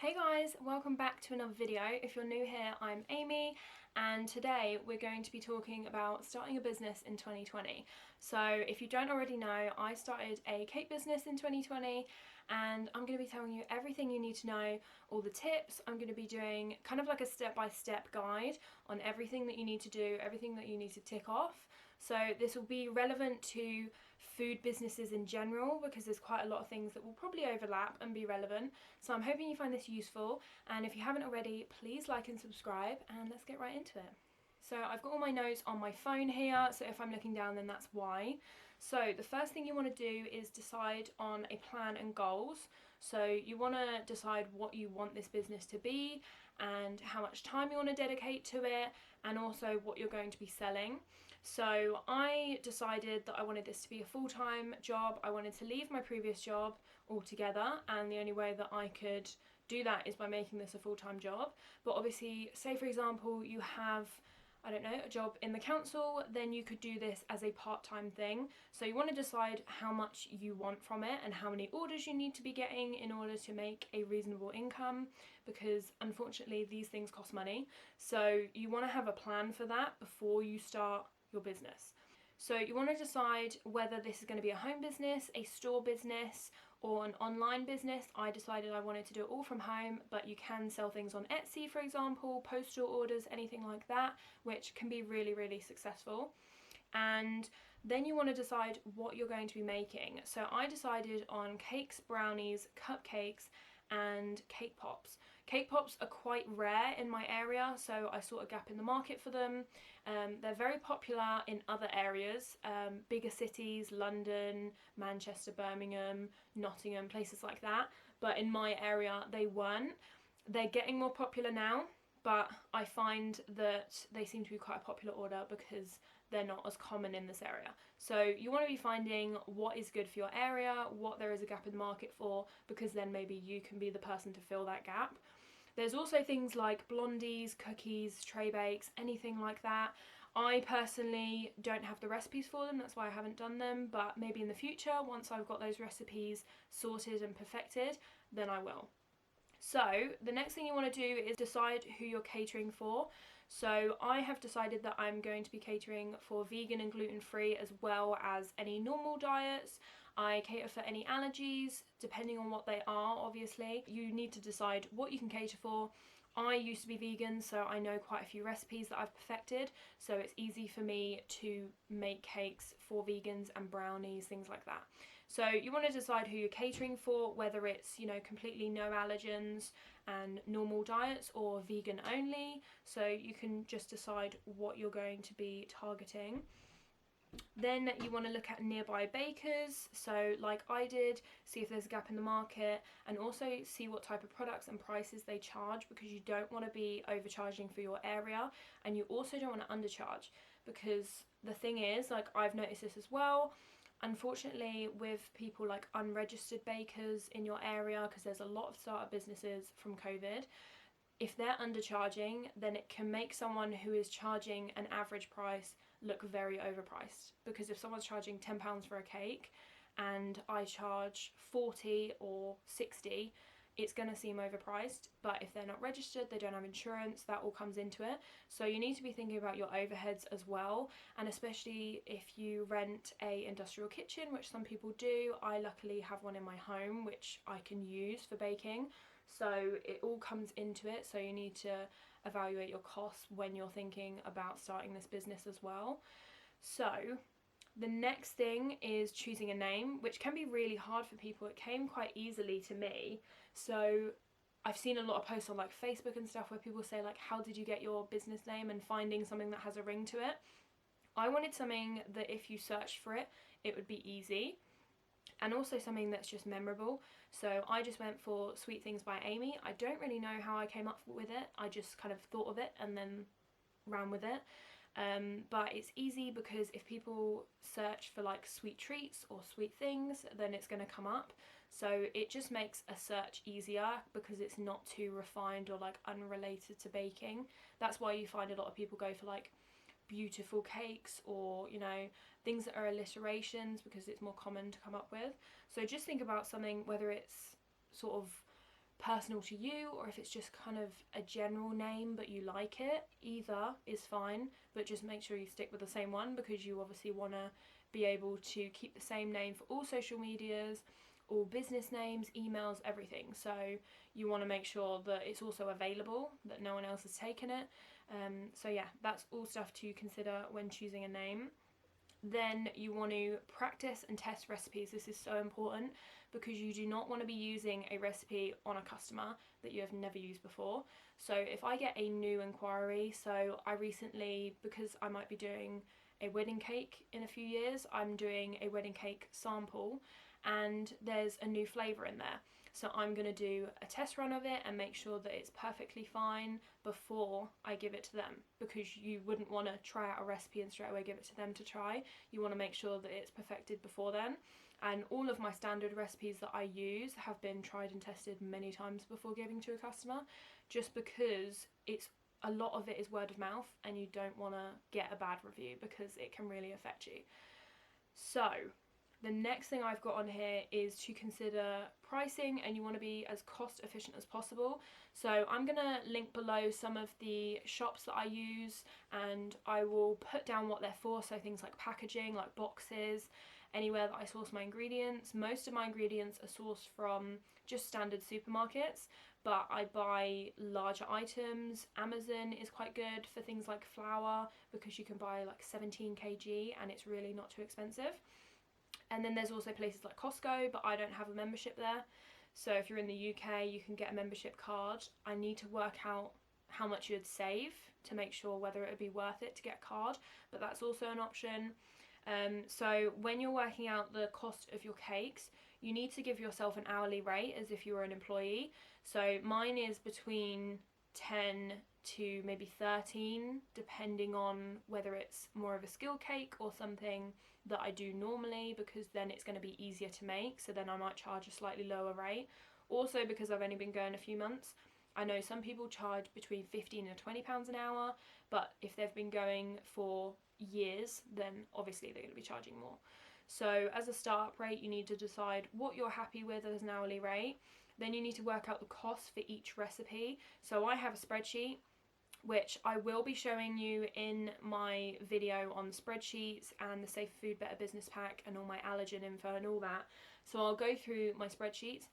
Hey guys, welcome back to another video. If you're new here, I'm Amy, and today we're going to be talking about starting a business in 2020. So if you don't already know, I started a cake business in 2020 and I'm going to be telling you everything you need to know, all the tips. I'm going to be doing kind of like a step-by-step guide on everything that you need to do, everything that you need to tick off. So this will be relevant to food businesses in general because there's quite a lot of things that will probably overlap and be relevant. So I'm hoping you find this useful, and if you haven't already, please like and subscribe, and let's get right into it. So I've got all my notes on my phone here, so if I'm looking down then that's why. So the first thing you want to do is decide on a plan and goals. So you want to decide what you want this business to be and how much time you want to dedicate to it, and also what you're going to be selling. So I decided that I wanted this to be a full-time job. I wanted to leave my previous job altogether, and the only way that I could do that is by making this a full-time job. But obviously, say for example you have, I don't know, a job in the council, then you could do this as a part-time thing. So you want to decide how much you want from it and how many orders you need to be getting in order to make a reasonable income, because unfortunately these things cost money. So you want to have a plan for that before you start your business. So you want to decide whether this is going to be a home business, a store business, or an online business. I decided I wanted to do it all from home, but you can sell things on Etsy, for example, postal orders, anything like that, which can be really successful. And then you want to decide what you're going to be making. So I decided on cakes, brownies, cupcakes, and cake pops. Cake pops are quite rare in my area, so I saw a gap in the market for them. They're very popular in other areas, bigger cities, London, Manchester, Birmingham, Nottingham, places like that. But in my area, they weren't. They're getting more popular now, but I find that they seem to be quite a popular order because they're not as common in this area. So you want to be finding what is good for your area, what there is a gap in the market for, because then maybe you can be the person to fill that gap. There's also things like blondies, cookies, tray bakes, anything like that. I personally don't have the recipes for them, that's why I haven't done them, but maybe in the future, once I've got those recipes sorted and perfected, then I will. So the next thing you want to do is decide who you're catering for. So I have decided that I'm going to be catering for vegan and gluten-free, as well as any normal diets. I cater for any allergies, depending on what they are, obviously. You need to decide what you can cater for. I used to be vegan, so I know quite a few recipes that I've perfected, so it's easy for me to make cakes for vegans and brownies, things like that. So you want to decide who you're catering for, whether it's, you know, completely no allergens and normal diets, or vegan only. So you can just decide what you're going to be targeting. Then you want to look at nearby bakers, so like I did, see if there's a gap in the market, and also see what type of products and prices they charge, because you don't want to be overcharging for your area, and you also don't want to undercharge, because the thing is, like, I've noticed this as well, unfortunately, with people like unregistered bakers in your area, because there's a lot of startup businesses from COVID, if they're undercharging, then it can make someone who is charging an average price look very overpriced. Because if someone's charging £10 for a cake and I charge 40 or 60, it's going to seem overpriced. But if they're not registered, they don't have insurance, that all comes into it. So you need to be thinking about your overheads as well, and especially if you rent a industrial kitchen, which some people do. I luckily have one in my home which I can use for baking. So it all comes into it, so you need to evaluate your costs when you're thinking about starting this business as well. So the next thing is choosing a name, which can be really hard for people. It came quite easily to me. So I've seen a lot of posts on like Facebook and stuff where people say like, how did you get your business name, and finding something that has a ring to it. I wanted something that if you searched for it, it would be easy, and also something that's just memorable. So I just went for Sweet Things by Amy. I don't really know how I came up with it. I just kind of thought of it and then ran with it. But it's easy because if people search for like sweet treats or sweet things, then it's going to come up. So it just makes a search easier because it's not too refined or like unrelated to baking. That's why you find a lot of people go for like beautiful cakes, or, you know, things that are alliterations, because it's more common to come up with. So just think about something, whether it's sort of personal to you, or if it's just kind of a general name but you like it, either is fine, but just make sure you stick with the same one, because you obviously want to be able to keep the same name for all social medias, all business names, emails, everything. So you want to make sure that it's also available, that no one else has taken it. So yeah, that's all stuff to consider when choosing a name. Then you want to practice and test recipes. This is so important, because you do not want to be using a recipe on a customer that you have never used before. So if I get a new inquiry, so I recently, because I might be doing a wedding cake in a few years, I'm doing a wedding cake sample, and there's a new flavour in there. So I'm going to do a test run of it and make sure that it's perfectly fine before I give it to them, because you wouldn't want to try out a recipe and straight away give it to them to try. You want to make sure that it's perfected before then. And all of my standard recipes that I use have been tried and tested many times before giving to a customer, just because a lot of it is word of mouth, and you don't want to get a bad review because it can really affect you. So the next thing I've got on here is to consider pricing, and you want to be as cost efficient as possible. So I'm going to link below some of the shops that I use, and I will put down what they're for. So things like packaging, like boxes, anywhere that I source my ingredients. Most of my ingredients are sourced from just standard supermarkets, but I buy larger items. Amazon is quite good for things like flour, because you can buy like 17 kg and it's really not too expensive. And then there's also places like Costco, but I don't have a membership there. So if you're in the UK, you can get a membership card. I need to work out how much you'd save to make sure whether it would be worth it to get a card, but that's also an option. So when you're working out the cost of your cakes, you need to give yourself an hourly rate as if you were an employee. So mine is between 10 to maybe 13, depending on whether it's more of a skill cake or something that I do normally, because then it's going to be easier to make, so then I might charge a slightly lower rate. Also, because I've only been going a few months, I know some people charge between £15 and £20 an hour, but if they've been going for years, then obviously they're going to be charging more. So as a start rate, you need to decide what you're happy with as an hourly rate. Then you need to work out the cost for each recipe. So I have a spreadsheet, which I will be showing you in my video on spreadsheets and the Safer Food Better Business Pack and all my allergen info and all that. So I'll go through my spreadsheets,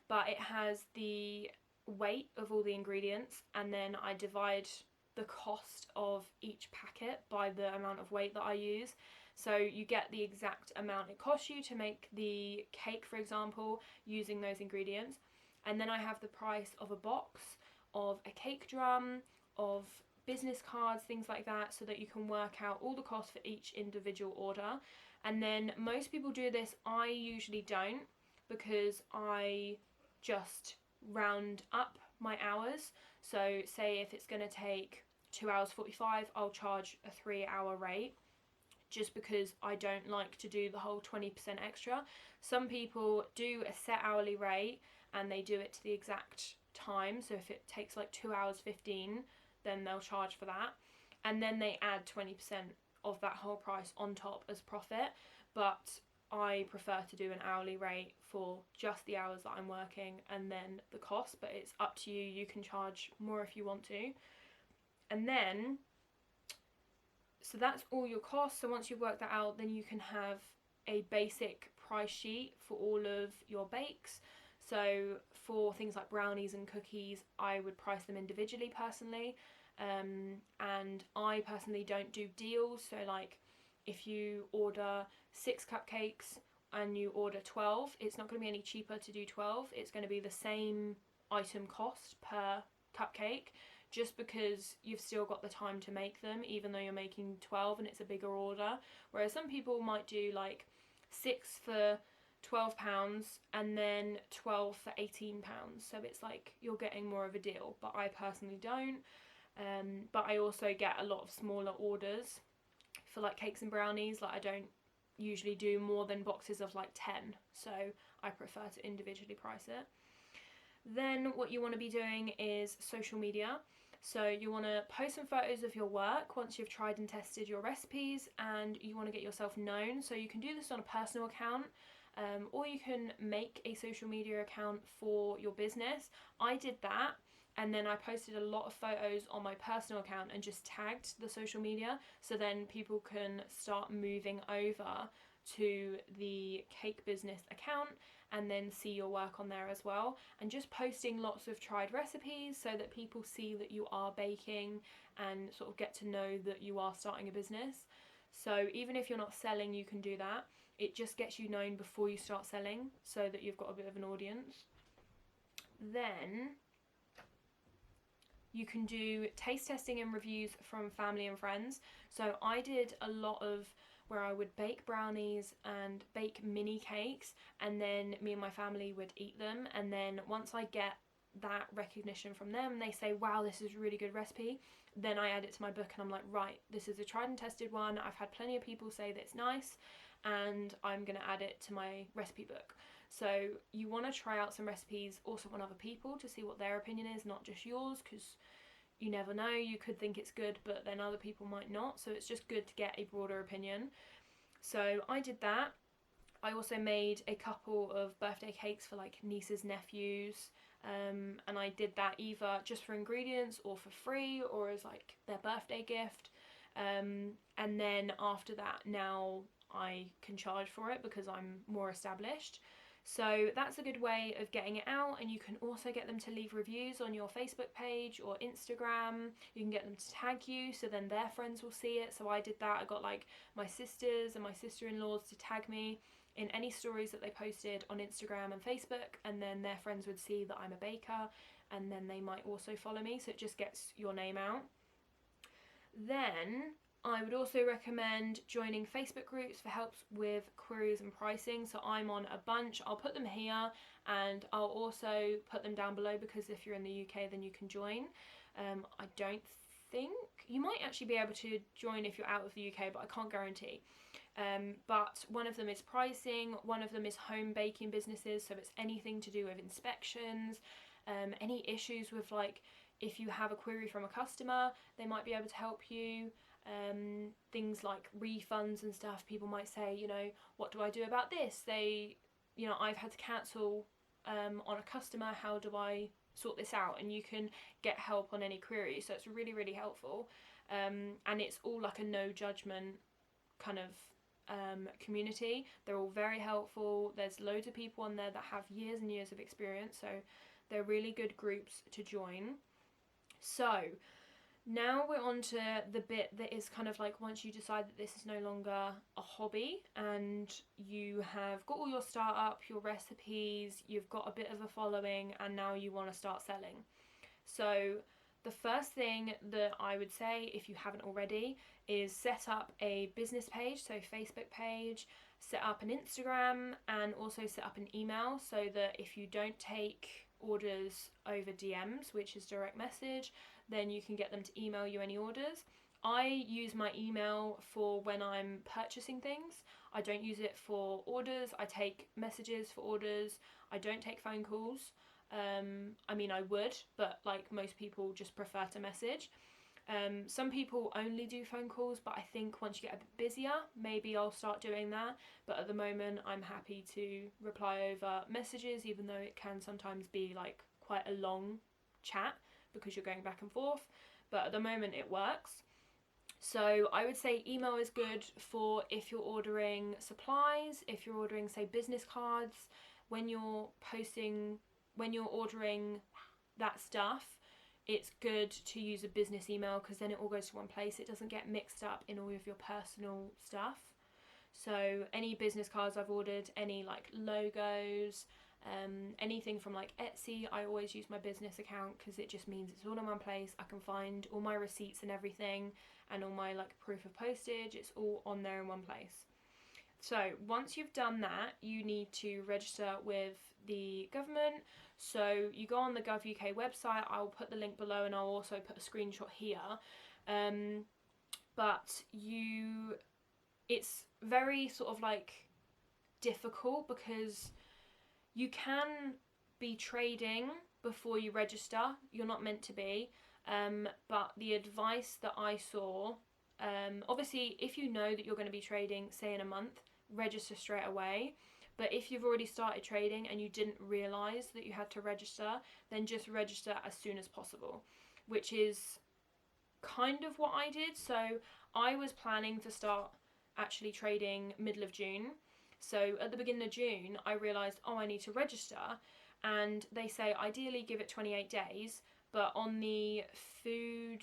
but it has the weight of all the ingredients, and then I divide the cost of each packet by the amount of weight that I use. So you get the exact amount it costs you to make the cake, for example, using those ingredients. And then I have the price of a box, of a cake drum, of business cards, things like that, so that you can work out all the costs for each individual order. And then most people do this. I usually don't, because I just round up my hours. So say if it's going to take 2 hours 45, I'll charge a 3-hour rate, just because I don't like to do the whole 20% extra. Some people do a set hourly rate and they do it to the exact time. So if it takes like 2 hours 15, then they'll charge for that, and then they add 20% of that whole price on top as profit. But I prefer to do an hourly rate for just the hours that I'm working and then the cost, but it's up to you. You can charge more if you want to. And then, so that's all your costs. So once you've worked that out, then you can have a basic price sheet for all of your bakes. So for things like brownies and cookies, I would price them individually personally. And I personally don't do deals. So like if you order 6 cupcakes and you order 12, it's not going to be any cheaper to do 12. It's going to be the same item cost per cupcake, just because you've still got the time to make them, even though you're making 12 and it's a bigger order. Whereas some people might do like 6 for £12 and then 12 for £18. So it's like you're getting more of a deal, but I personally don't. But I also get a lot of smaller orders for like cakes and brownies. Like I don't usually do more than boxes of like 10, so I prefer to individually price it. Then what you want to be doing is social media. So you want to post some photos of your work once you've tried and tested your recipes, and you want to get yourself known. So you can do this on a personal account, or you can make a social media account for your business. I did that, and then I posted a lot of photos on my personal account and just tagged the social media, so then people can start moving over to the cake business account and then see your work on there as well, and just posting lots of tried recipes so that people see that you are baking and sort of get to know that you are starting a business. So even if you're not selling, you can do that. It just gets you known before you start selling so that you've got a bit of an audience. Then you can do taste testing and reviews from family and friends. So I did a lot of where I would bake brownies and bake mini cakes, and then me and my family would eat them, and then once I get that recognition from them, they say, wow, this is a really good recipe, then I add it to my book and I'm like, right, this is a tried and tested one, I've had plenty of people say that it's nice, and I'm gonna add it to my recipe book. So you want to try out some recipes also on other people to see what their opinion is, not just yours, because you never know, you could think it's good but then other people might not, so it's just good to get a broader opinion. So I did that. I also made a couple of birthday cakes for like nieces, nephews, and I did that either just for ingredients or for free or as like their birthday gift, and then after that now I can charge for it because I'm more established. So that's a good way of getting it out, and you can also get them to leave reviews on your Facebook page or Instagram. You can get them to tag you so then their friends will see it. So I did that. I got like my sisters and my sister-in-laws to tag me in any stories that they posted on Instagram and Facebook, and then their friends would see that I'm a baker, and then they might also follow me, so it just gets your name out. Then I would also recommend joining Facebook groups for help with queries and pricing. So I'm on a bunch. I'll put them here, and I'll also put them down below because if you're in the UK then you can join. I don't think you might actually be able to join if you're out of the UK, but I can't guarantee. But one of them is pricing, one of them is home baking businesses, so it's anything to do with inspections, any issues with like if you have a query from a customer, they might be able to help you. Things like refunds and stuff, people might say, you know, what do I do about this? I've had to cancel on a customer, how do I sort this out? And you can get help on any query, so it's really, really helpful. And it's all like a no judgment kind of community. They're all very helpful. There's loads of people on there that have years and years of experience, so they're really good groups to join. So now we're on to the bit that is kind of like once you decide that this is no longer a hobby and you have got all your startup, your recipes, you've got a bit of a following, and now you want to start selling. So the first thing that I would say, if you haven't already, is set up a business page, so Facebook page, set up an Instagram, and also set up an email so that if you don't take orders over DMs, which is direct message, then you can get them to email you any orders. I use my email for when I'm purchasing things. I don't use it for orders. I take messages for orders. I don't take phone calls. I mean, I would, but like most people just prefer to message. Some people only do phone calls, but I think once you get a bit busier, maybe I'll start doing that. But at the moment, I'm happy to reply over messages, even though it can sometimes be like quite a long chat because you're going back and forth. But at the moment, it works. So I would say email is good for if you're ordering supplies, if you're ordering, say, business cards, when you're ordering that stuff, it's good to use a business email because then it all goes to one place. It doesn't get mixed up in all of your personal stuff. So any business cards I've ordered, any like logos, anything from like Etsy, I always use my business account because it just means it's all in one place. I can find all my receipts and everything, and all my like proof of postage, it's all on there in one place. So once you've done that, you need to register with the government. So you go on the Gov UK website. I'll put the link below, and I'll also put a screenshot here. But it's very sort of like difficult because you can be trading before you register. You're not meant to be. But the advice that I saw, obviously if you know that you're going to be trading, say in a month, register straight away. But if you've already started trading and you didn't realise that you had to register, then just register as soon as possible, which is kind of what I did. So I was planning to start actually trading middle of June. So at the beginning of June, I realised, oh, I need to register. And they say ideally give it 28 days, but on the food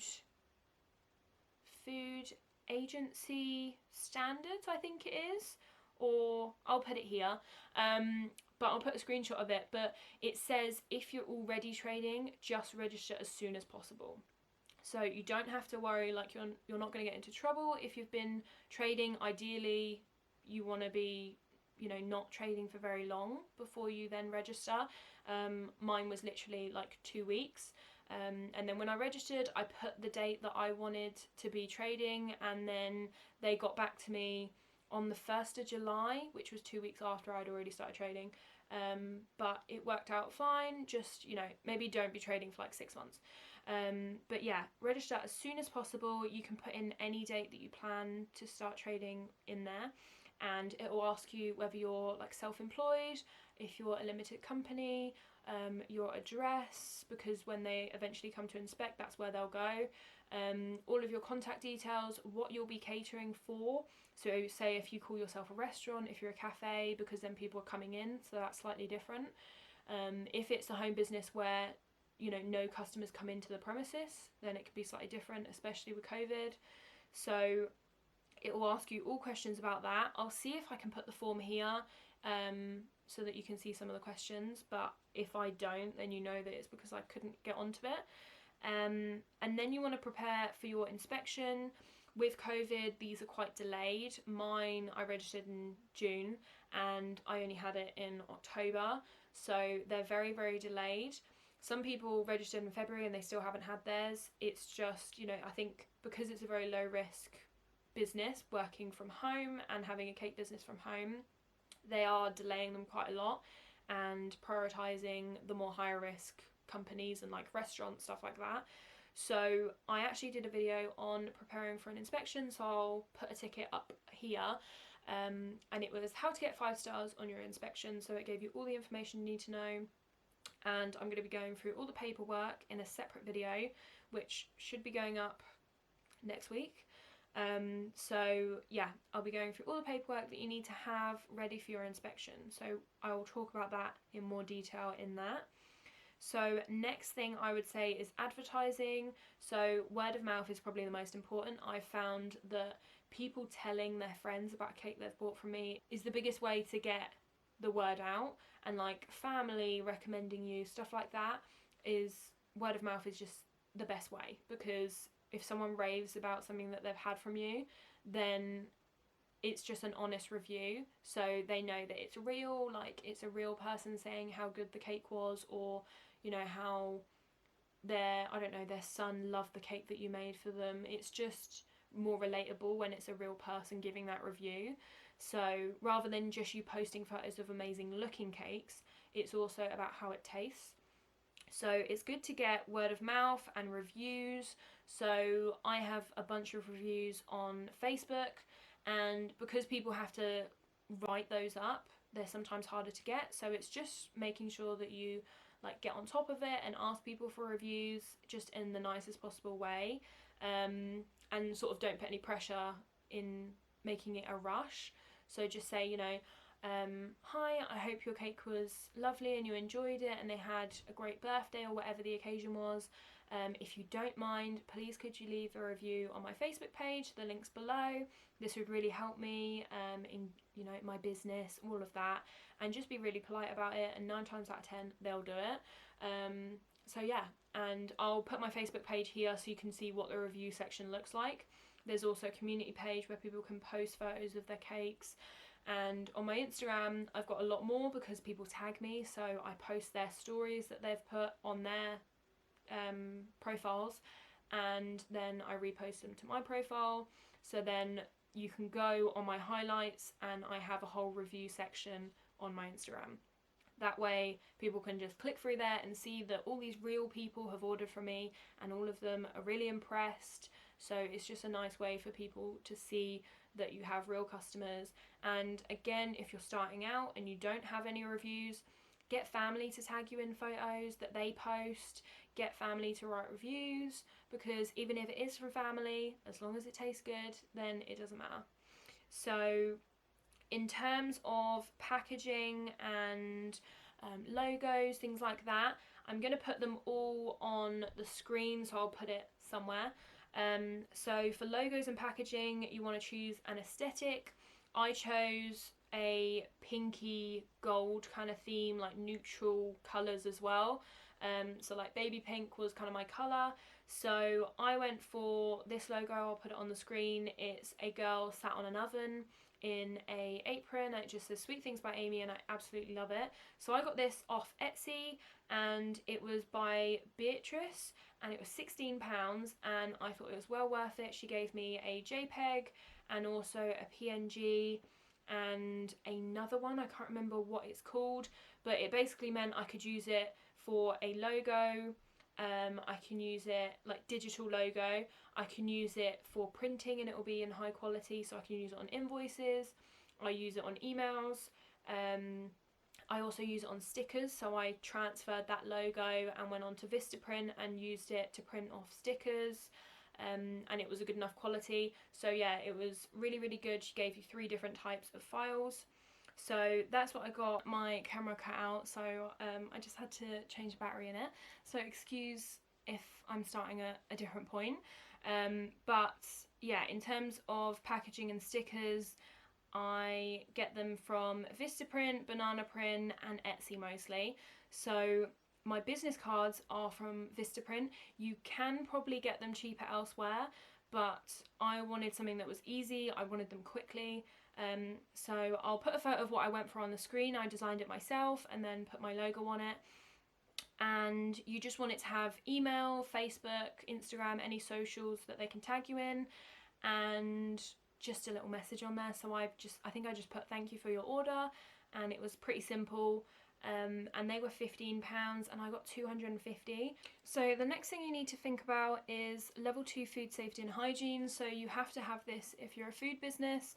agency standards, I think it is, or I'll put it here, but I'll put a screenshot of it. But it says if you're already trading, just register as soon as possible. So you don't have to worry, like you're not going to get into trouble if you've been trading. Ideally, you want to be, you know, not trading for very long before you then register. Mine was literally like 2 weeks. And then when I registered, I put the date that I wanted to be trading, and then they got back to me on the 1st of July, which was 2 weeks after I'd already started trading. But it worked out fine. Just, you know, maybe don't be trading for like 6 months. But yeah, register as soon as possible. You can put in any date that you plan to start trading in there, and it will ask you whether you're like self-employed, if you're a limited company, your address, because when they eventually come to inspect, that's where they'll go. All of your contact details, what you'll be catering for. So say if you call yourself a restaurant, if you're a cafe, because then people are coming in, so that's slightly different. If it's a home business where, you know, no customers come into the premises, then it could be slightly different, especially with COVID. So it will ask you all questions about that. I'll see if I can put the form here so that you can see some of the questions, but if I don't, then you know that it's because I couldn't get onto it. And then you want to prepare for your inspection. With COVID, these are quite delayed. Mine, I registered in June and I only had it in October, so they're very, very delayed. Some people registered in February and they still haven't had theirs. It's just, you know, I think because it's a very low risk business, working from home and having a cake business from home, they are delaying them quite a lot and prioritising the more higher risk companies and like restaurants, stuff like that. So I actually did a video on preparing for an inspection, so I'll put a ticket up here. And it was how to get 5 stars on your inspection. So it gave you all the information you need to know. And I'm going to be going through all the paperwork in a separate video, which should be going up next week. So yeah, I'll be going through all the paperwork that you need to have ready for your inspection. So I will talk about that in more detail in that. So next thing I would say is advertising. So word of mouth is probably the most important. I've found that people telling their friends about a cake they've bought from me is the biggest way to get the word out, and like family recommending you, stuff like that, is word of mouth is just the best way, because if someone raves about something that they've had from you, then it's just an honest review, so they know that it's real, like it's a real person saying how good the cake was, or you know how their son loved the cake that you made for them. It's just more relatable when it's a real person giving that review. So rather than just you posting photos of amazing looking cakes, it's also about how it tastes. So it's good to get word of mouth and reviews. So I have a bunch of reviews on Facebook, and because people have to write those up, they're sometimes harder to get. So it's just making sure that you like get on top of it and ask people for reviews just in the nicest possible way, and sort of don't put any pressure in making it a rush. So just say, you know, hi, I hope your cake was lovely and you enjoyed it and they had a great birthday or whatever the occasion was. If you don't mind, please could you leave a review on my Facebook page, the link's below. This would really help me in, you know, my business, all of that, and just be really polite about it, and 9 times out of 10 they'll do it. So yeah, and I'll put my Facebook page here so you can see what the review section looks like. There's also a community page where people can post photos of their cakes. And on my Instagram, I've got a lot more because people tag me. So I post their stories that they've put on their profiles, and then I repost them to my profile. So then you can go on my highlights and I have a whole review section on my Instagram. That way people can just click through there and see that all these real people have ordered from me and all of them are really impressed. So it's just a nice way for people to see that you have real customers. And again, if you're starting out and you don't have any reviews, get family to tag you in photos that they post, get family to write reviews, because even if it is from family, as long as it tastes good, then it doesn't matter. So in terms of packaging and logos, things like that, I'm going to put them all on the screen, so I'll put it somewhere. So for logos and packaging, you want to choose an aesthetic. I chose a pinky gold kind of theme, like neutral colours as well. So like baby pink was kind of my colour. So I went for this logo, I'll put it on the screen. It's a girl sat on an oven in a apron, and it just says "Sweet Things by Amy," and I absolutely love it. So I got this off Etsy, and it was by Beatrice, and it was £16, and I thought it was well worth it. She gave me a JPEG and also a PNG and another one, I can't remember what it's called, but it basically meant I could use it for a logo. I can use it like digital logo. I can use it for printing and it will be in high quality, so I can use it on invoices. I use it on emails. I also use it on stickers, so I transferred that logo and went on to Vistaprint and used it to print off stickers. And it was a good enough quality. So yeah, it was really, really good. She gave you 3 different types of files. So that's what I got my camera cut out, so I just had to change the battery in it. So excuse if I'm starting at a different point. But yeah, in terms of packaging and stickers, I get them from Vistaprint, Banana Print and Etsy mostly. So my business cards are from Vistaprint. You can probably get them cheaper elsewhere, but I wanted something that was easy. I wanted them quickly. So I'll put a photo of what I went for on the screen. I designed it myself and then put my logo on it. And you just want it to have email, Facebook, Instagram, any socials that they can tag you in, and just a little message on there. So I think I just put "thank you for your order," and it was pretty simple. And they were £15 and I got 250. So the next thing you need to think about is level 2 food safety and hygiene. So you have to have this if you're a food business,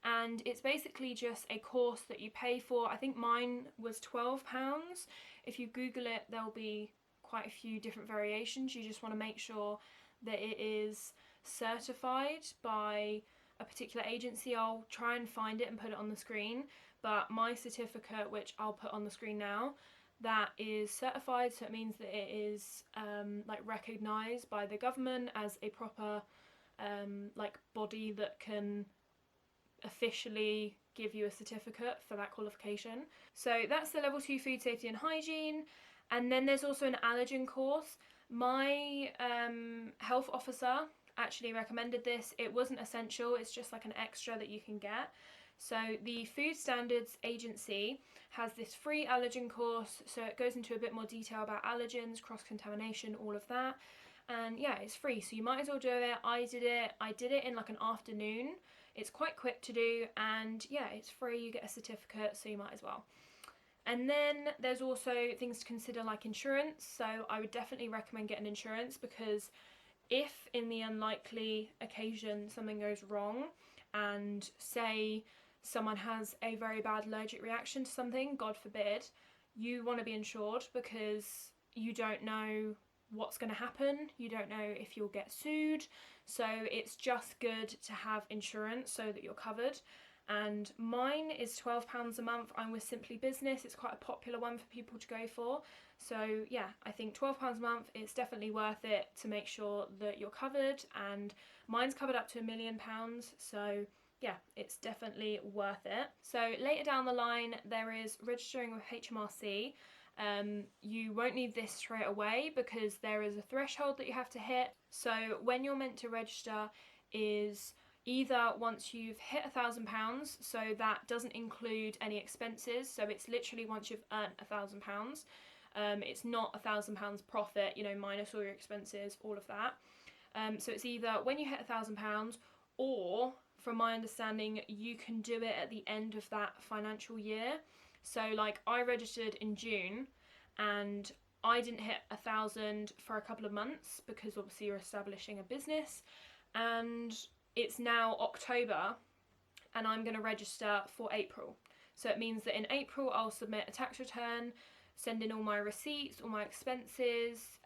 and it's basically just a course that you pay for. I think mine was £12. If you Google it, there'll be quite a few different variations. You just want to make sure that it is certified by a particular agency. I'll try and find it and put it on the screen, but my certificate, which I'll put on the screen now, that is certified, so it means that it is like recognised by the government as a proper like body that can officially give you a certificate for that qualification. So that's the level 2 food safety and hygiene. And then there's also an allergen course. My health officer actually recommended this. It wasn't essential, it's just like an extra that you can get. So the Food Standards Agency has this free allergen course, so it goes into a bit more detail about allergens, cross-contamination, all of that. And yeah, it's free, so you might as well do it. I did it in like an afternoon. It's quite quick to do, and yeah, it's free. You get a certificate, so you might as well. And then there's also things to consider like insurance. So I would definitely recommend getting insurance, because if in the unlikely occasion something goes wrong, and say someone has a very bad allergic reaction to something, God forbid, you want to be insured, because you don't know what's going to happen. You don't know if you'll get sued. So it's just good to have insurance so that you're covered. And mine is £12 a month. I'm with Simply Business. It's quite a popular one for people to go for. So yeah, I think £12 a month, it's definitely worth it to make sure that you're covered. And mine's covered up to £1 million. So yeah, it's definitely worth it. So later down the line, there is registering with HMRC. You won't need this straight away, because there is a threshold that you have to hit. So when you're meant to register is either once you've hit £1,000, so that doesn't include any expenses, so it's literally once you've earned £1,000. It's not £1,000 profit, you know, minus all your expenses, all of that. So it's either when you hit £1,000, or from my understanding, you can do it at the end of that financial year. So like I registered in June and I didn't hit 1,000 for a couple of months, because obviously you're establishing a business, and it's now October and I'm going to register for April. So it means that in April I'll submit a tax return, send in all my receipts, all my expenses,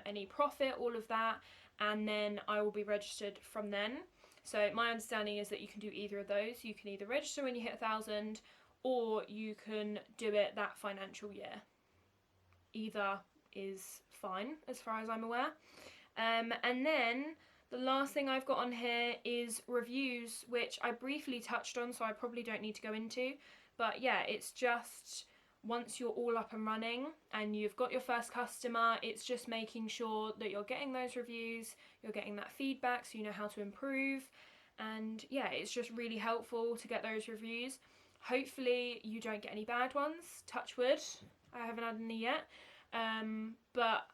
any profit, all of that, and then I will be registered from then. So my understanding is that you can do either of those. You can either register when you hit 1,000, or you can do it that financial year. Either is fine as far as I'm aware. And then the last thing I've got on here is reviews, which I briefly touched on, so I probably don't need to go into. But yeah, it's just once you're all up and running and you've got your first customer, it's just making sure that you're getting those reviews, you're getting that feedback so you know how to improve. And yeah, it's just really helpful to get those reviews. Hopefully you don't get any bad ones, touch wood. I haven't had any yet. But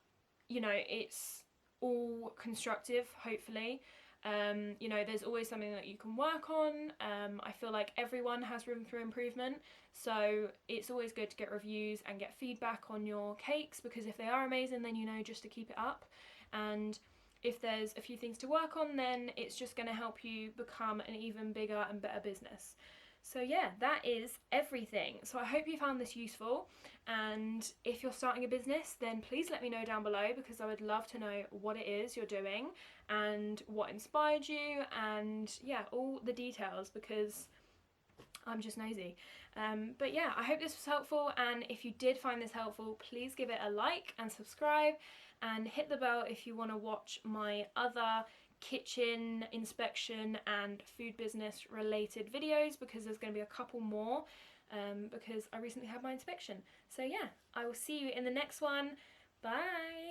you know, it's all constructive, hopefully. You know, there's always something that you can work on. I feel like everyone has room for improvement, so it's always good to get reviews and get feedback on your cakes, because if they are amazing, then you know just to keep it up. And if there's a few things to work on, then it's just going to help you become an even bigger and better business. So yeah, that is everything. So I hope you found this useful, and if you're starting a business, then please let me know down below, because I would love to know what it is you're doing and what inspired you, and yeah, all the details, because I'm just nosy. But yeah, I hope this was helpful, and if you did find this helpful, please give it a like and subscribe, and hit the bell if you want to watch my other kitchen inspection and food business related videos, because there's going to be a couple more, because I recently had my inspection. So yeah, I will see you in the next one. Bye!